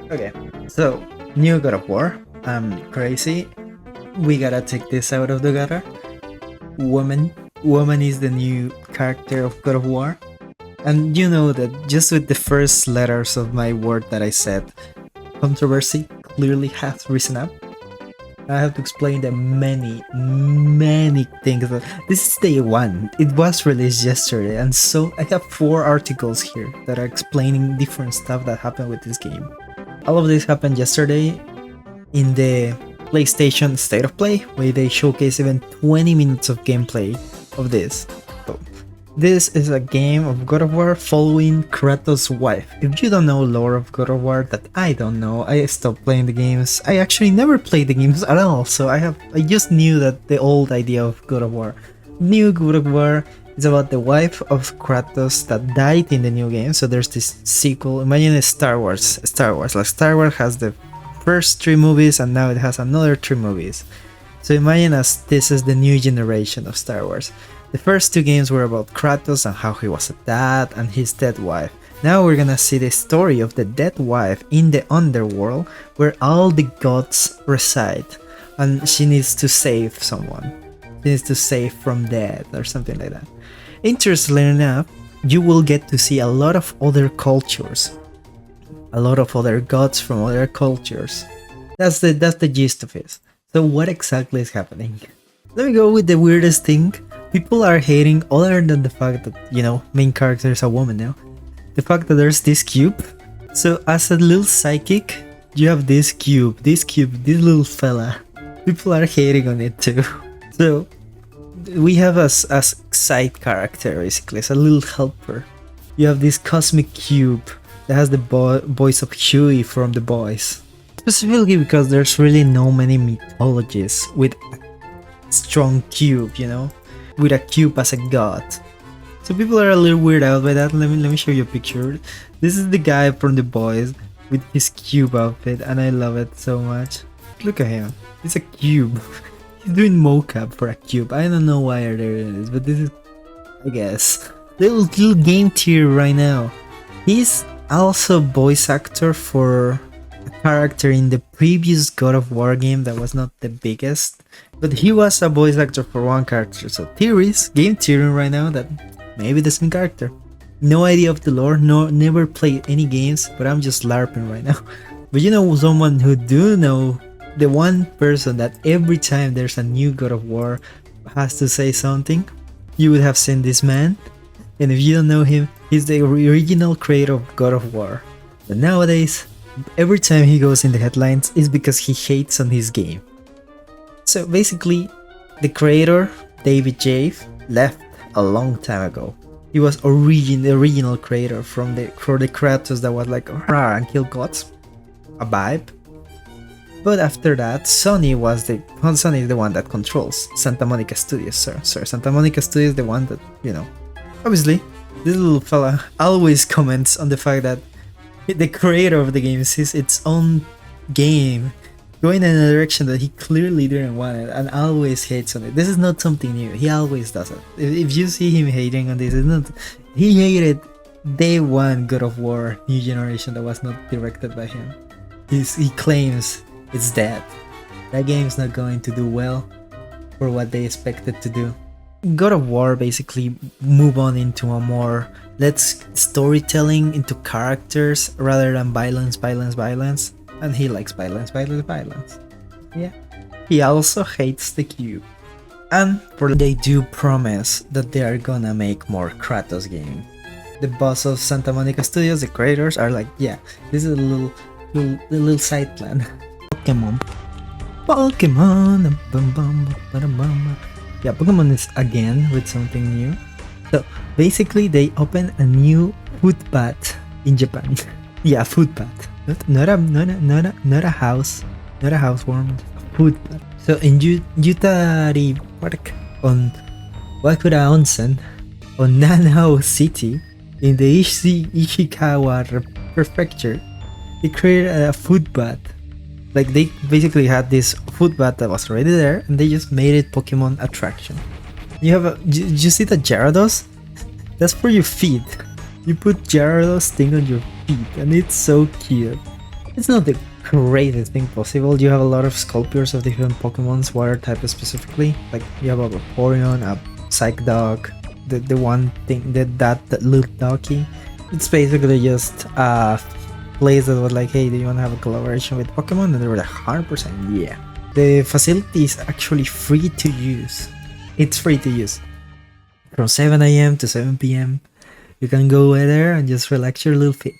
Okay, so new God of War. I'm crazy. We gotta take this out of the gutter. Woman. Woman is the new character of God of War. And you know that just with the first letters of my word that I said, controversy clearly has risen up. I have to explain the many things. This is day one. It was released yesterday, and so I have 4 articles here that are explaining different stuff that happened with this game. All of this happened yesterday in the PlayStation State of Play, where they showcase even 20 minutes of gameplay of this. So, this is a game of God of War following Kratos' wife. If you don't know lore of God of War that I don't know, I stopped playing the games. I actually never played the games at all, so I just knew that the old idea of God of War. New God of War is about the wife of Kratos that died in the new game, so there's this sequel. Imagine a Star Wars. Like Star Wars has the first 3 movies and now it has another 3 movies. So imagine as this is the new generation of Star Wars. The first 2 games were about Kratos and how he was a dad and his dead wife. Now we're gonna see the story of the dead wife in the underworld where all the gods reside, and she needs to save someone. She needs to save from death or something like that. Interestingly enough, you will get to see a lot of other cultures, a lot of other gods from other cultures. That's the gist of it. So what exactly is happening? Let me go with the weirdest thing. People are hating, other than the fact that, you know, main character is a woman now, the fact that there's this cube. So as a little psychic, you have this little fella. People are hating on it too. So we have a side character, basically. It's a little helper. You have this cosmic cube that has the voice of Huey from The Boys. Specifically because there's really no many mythologies with a strong cube, you know? With a cube as a god. So people are a little weirded out by that. Let me show you a picture. This is the guy from The Boys with his cube outfit, and I love it so much. Look at him. It's a cube. He's doing mocap for a cube. I don't know why they're doing this, but this is, I guess, little game tier right now. He's also voice actor for a character in the previous God of War game that was not the biggest, but he was a voice actor for one character. So theories, game theory right now that maybe the same character. No idea of the lore, never played any games, but I'm just LARPing right now. But you know someone who do know, the one person that every time there's a new God of War has to say something, you would have seen this man. And if you don't know him, he's the original creator of God of War. But nowadays, every time he goes in the headlines, it's because he hates on his game. So basically, the creator, David Jave, left a long time ago. He was the original creator for the Kratos that was like rah and kill gods, a vibe. But after that, Sony is the one that controls Santa Monica Studios, sir. Santa Monica Studios is the one that, you know, obviously, this little fella always comments on the fact that the creator of the game sees its own game going in a direction that he clearly didn't want it and always hates on it. This is not something new. He always does it. If you see him hating on this, it's not. He hated day one God of War New Generation that was not directed by him. He claims it's dead. That game's not going to do well for what they expected to do. God of War basically move on into a more storytelling into characters rather than violence. And he likes violence. Yeah. He also hates the cube. And they do promise that they are gonna make more Kratos game. The boss of Santa Monica Studios, the creators, are like, yeah, this is a little side plan. Pokemon. Yeah, Pokemon is again with something new. So basically they open a new food bath in Japan. Yeah, food bath. Not a house. Not a housewarming. A food bath. So in Yutari Park on Wakura Onsen on Nanao City in the Ishikawa Prefecture, they created a food bath. Like they basically had this food bath that was already there and they just made it Pokemon attraction. You have you see the Gyarados? That's for your feet. You put Gyarados thing on your feet and it's so cute. It's not the greatest thing possible. You have a lot of scalpers of different Pokemons, water type specifically. Like you have a Vaporeon, a Psych-Dog, the one thing that little doggy. It's basically just a place that was like, hey, do you want to have a collaboration with Pokemon? And they were like, 100% yeah. The facility is actually free to use. It's free to use. From 7 AM to 7 PM. You can go there and just relax your little feet.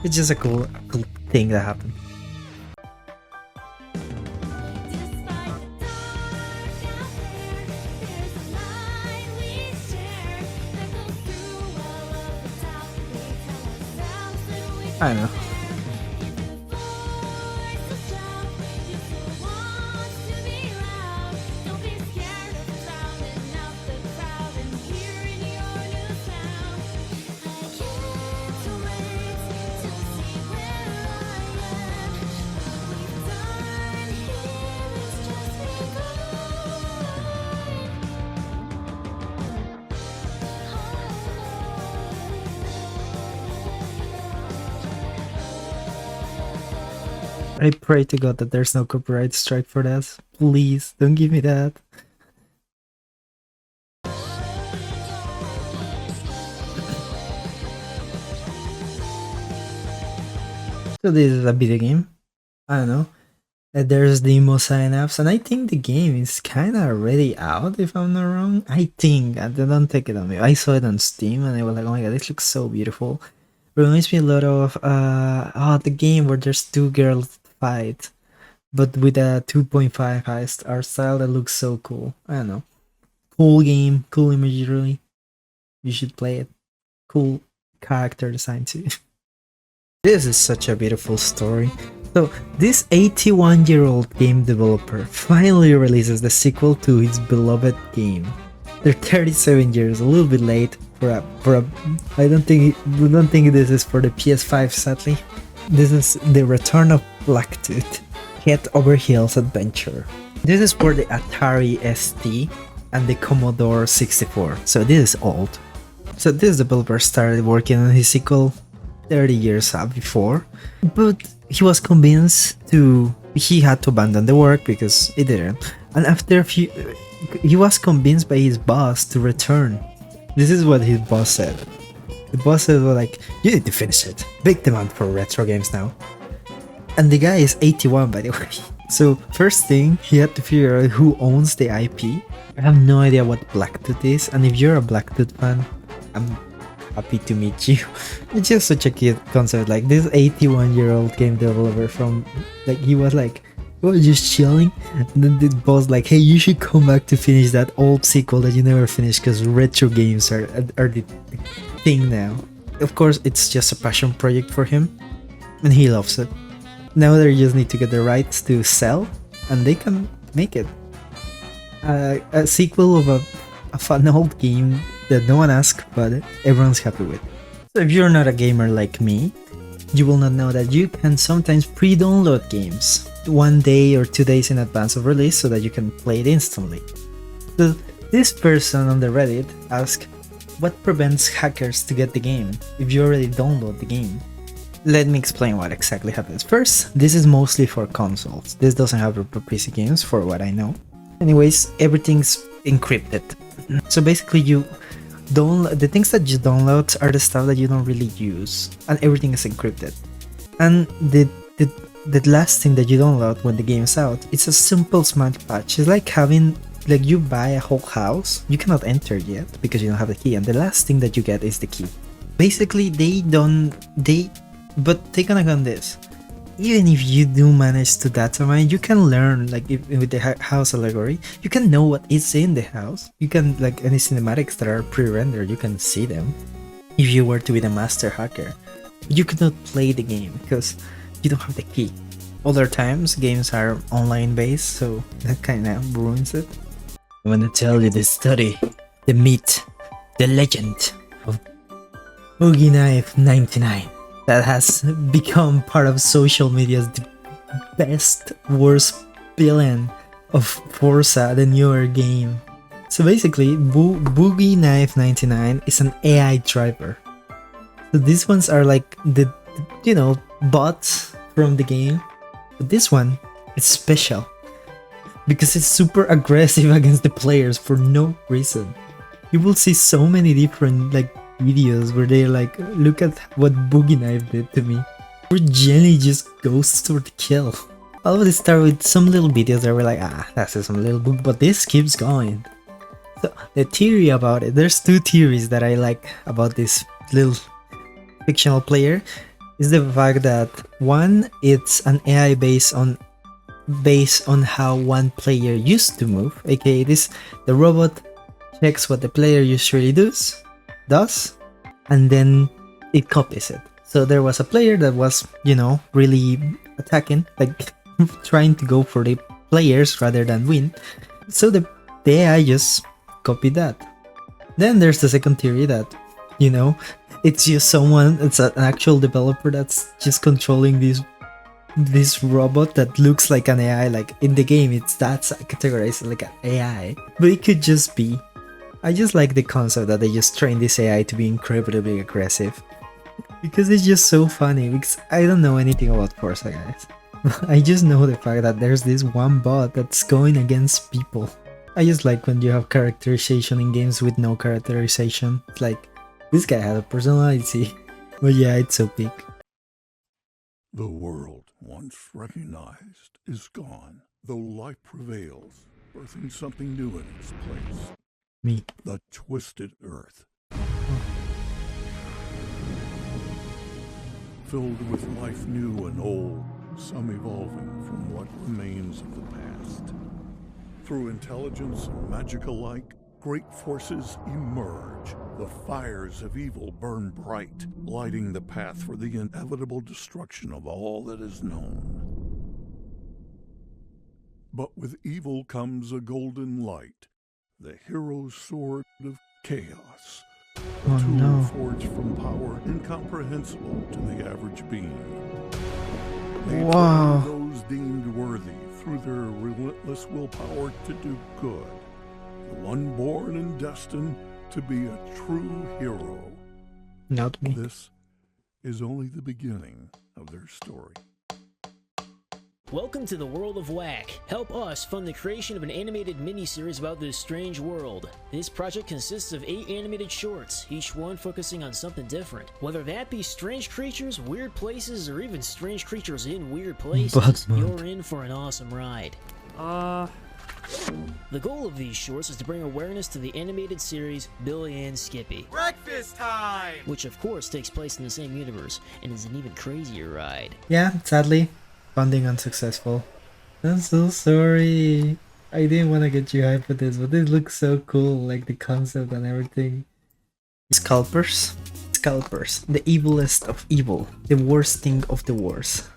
It's just a cool thing that happened. I don't know. I pray to God that there's no copyright strike for this. Please, don't give me that. So this is a video game. I don't know. There's demo sign-ups, and I think the game is kind of already out, if I'm not wrong. I think. Don't take it on me. I saw it on Steam, and I was like, oh my god, this looks so beautiful. Reminds me a lot of the game where there's two girls fight, but with a 2.5 art style that looks so cool. I don't know. Cool game, cool imagery. You should play it. Cool character design too. This is such a beautiful story. So, this 81-year-old game developer finally releases the sequel to his beloved game. They're 37 years, a little bit late for a I don't think this is for the PS5, sadly. This is the return of Blacktooth, Head Over Heels Adventure. This is for the Atari ST and the Commodore 64, so this is old. So this developer started working on his sequel 30 years before, but he was convinced he had to abandon the work because it didn't. And after a few, he was convinced by his boss to return. This is what his boss said. The boss said, like, you need to finish it. Big demand for retro games now. And the guy is 81, by the way. So first thing, he had to figure out who owns the IP. I have no idea what Blacktooth is, and if you're a Blacktooth fan, I'm happy to meet you. It's just such a cute concept. Like this 81-year-old game developer from, like, he was just chilling, and then the boss like, hey, you should come back to finish that old sequel that you never finished because retro games are the thing now. Of course, it's just a passion project for him, and he loves it. Now they just need to get the rights to sell, and they can make it. A sequel of a fun old game that no one asked, but everyone's happy with. So if you're not a gamer like me, you will not know that you can sometimes pre-download games 1 day or 2 days in advance of release so that you can play it instantly. So this person on the Reddit asked, what prevents hackers to get the game if you already download the game? Let me explain what exactly happens. First, this is mostly for consoles. This doesn't have for PC games, for what I know. Anyways, everything's encrypted. So basically the things that you download are the stuff that you don't really use, and everything is encrypted. And the last thing that you download when the game is out, it's a simple smart patch. It's like having, like, you buy a whole house, you cannot enter yet because you don't have the key, and the last thing that you get is the key. Basically, but take on account this. Even if you do manage to data mine, you can learn, like with the house allegory, you can know what is in the house. You can, like, any cinematics that are pre-rendered, you can see them if you were to be the master hacker. But you cannot play the game because you don't have the key. Other times, games are online based, so that kind of ruins it. I'm gonna tell you the story, the myth, the legend of Boogie Knife 99. That has become part of social media's best, worst villain of Forza, the newer game. So basically, Boogie Knife 99 is an AI driver. So these ones are like the bots from the game. But this one is special because it's super aggressive against the players for no reason. You will see so many different like videos where they're like, look at what Boogie Knife did to me. Where Jenny just goes for the kill. All of this started with some little videos that were like, that's just some little book, but this keeps going. So the theory about it, there's two theories that I like about this little fictional player. Is the fact that one, it's an AI based on how one player used to move, aka the robot checks what the player usually does, and then it copies it. So there was a player that was, really attacking, like trying to go for the players rather than win. So the AI just copied that. Then there's the second theory that, it's just it's an actual developer that's just controlling this robot that looks like an AI. Like in the game, that's categorized like an AI, but it could just be. I just like the concept that they just train this AI to be incredibly aggressive, because it's just so funny. Because I don't know anything about Forza, guys. I just know the fact that there's this one bot that's going against people. I just like when you have characterization in games with no characterization. It's like, this guy had a personality. But yeah, it's so big. The world once recognized is gone, though life prevails, birthing something new in its place. Me. The twisted earth. Filled with life new and old, some evolving from what remains of the past. Through intelligence and magic alike, great forces emerge. The fires of evil burn bright, lighting the path for the inevitable destruction of all that is known. But with evil comes a golden light, the hero's sword of chaos. A tool forged from power incomprehensible to the average being. They turn those deemed worthy through their relentless willpower to do good. The one born and destined to be a true hero. Not me. This is only the beginning of their story. Welcome to the world of WAC. Help us fund the creation of an animated mini-series about this strange world. This project consists of 8 animated shorts, each one focusing on something different. Whether that be strange creatures, weird places, or even strange creatures in weird places, you're in for an awesome ride. The goal of these shorts is to bring awareness to the animated series Billy and Skippy. Breakfast time! Which of course takes place in the same universe, and is an even crazier ride. Yeah, sadly, funding unsuccessful. I'm so sorry. I didn't want to get you hyped for this, but this looks so cool, like the concept and everything. Scalpers, the evilest of evil, the worst thing of the worst.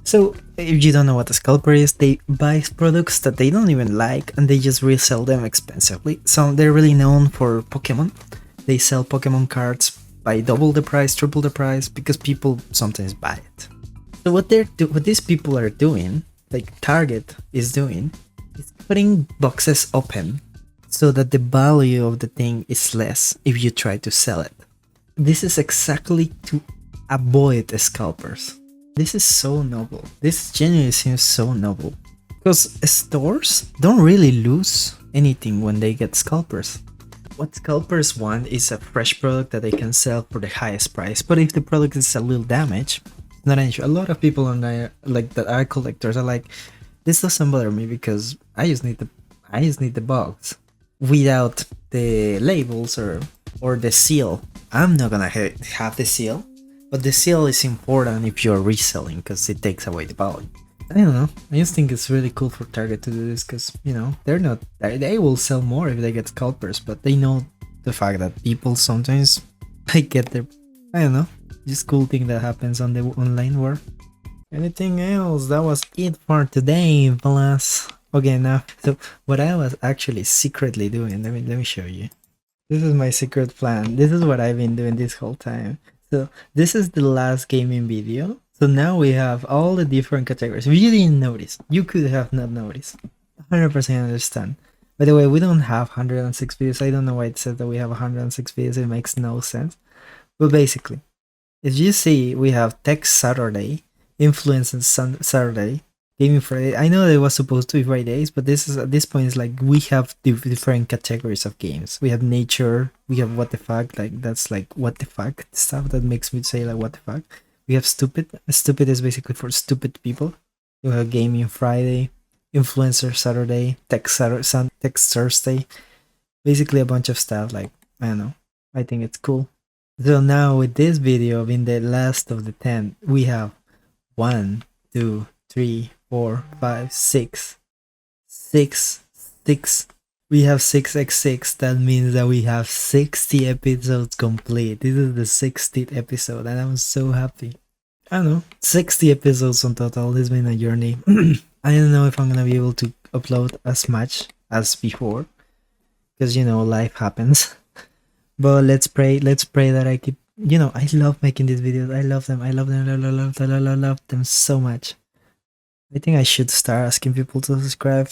So, if you don't know what a scalper is, they buy products that they don't even like and they just resell them expensively. So they're really known for Pokemon. They sell Pokemon cards by double the price, triple the price, because people sometimes buy it. So what these people are doing, like Target is doing, is putting boxes open so that the value of the thing is less if you try to sell it. This is exactly to avoid scalpers. This is so noble. This genuinely seems so noble. Because stores don't really lose anything when they get scalpers. What scalpers want is a fresh product that they can sell for the highest price. But if the product is a little damaged, it's not an issue. A lot of people on there, like that are collectors, are like, this doesn't bother me because I just need the box without the labels or the seal. I'm not gonna have the seal. But the seal is important if you're reselling because it takes away the value. I don't know. I just think it's really cool for Target to do this because, they will sell more if they get scalpers, but they know the fact that people sometimes get their, just cool thing that happens on the online world. Anything else? That was it for today, fellas. Okay, now, so what I was actually secretly doing, let me show you. This is my secret plan. This is what I've been doing this whole time. So this is the last gaming video. So now we have all the different categories. If you didn't notice, you could have not noticed. 100% understand. By the way, we don't have 106 videos. I don't know why it says that we have 106 videos. It makes no sense. But basically, if you see, we have Tech Saturday, Influence on Saturday, Gaming Friday. I know that it was supposed to be Fridays, but this is at this point is like we have different categories of games. We have nature, we have what the fuck, like that's like what the fuck stuff that makes me say like what the fuck. We have stupid. Stupid is basically for stupid people. We have Gaming Friday, Influencer Saturday, Tech Saturday, Tech Thursday. Basically a bunch of stuff. Like I don't know. I think it's cool. So now with this video, in the last of the 10, we have 1, 2, 3, 4, 5, 6. 6. We have 6x6. That means that we have 60 episodes complete. This is the 60th episode, and I'm so happy. I don't know, 60 episodes on total. This has been a journey. I don't know if I'm gonna be able to upload as much as before, because you know life happens. But let's pray that I keep, you know, I love making these videos. I love them. I love them so much. I think I should start asking people to subscribe.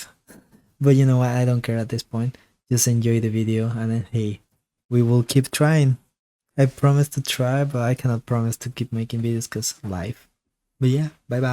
But you know what, I don't care at this point. Just enjoy the video, and then hey, we will keep trying. I promise to try, but I cannot promise to keep making videos because life. But yeah, bye bye.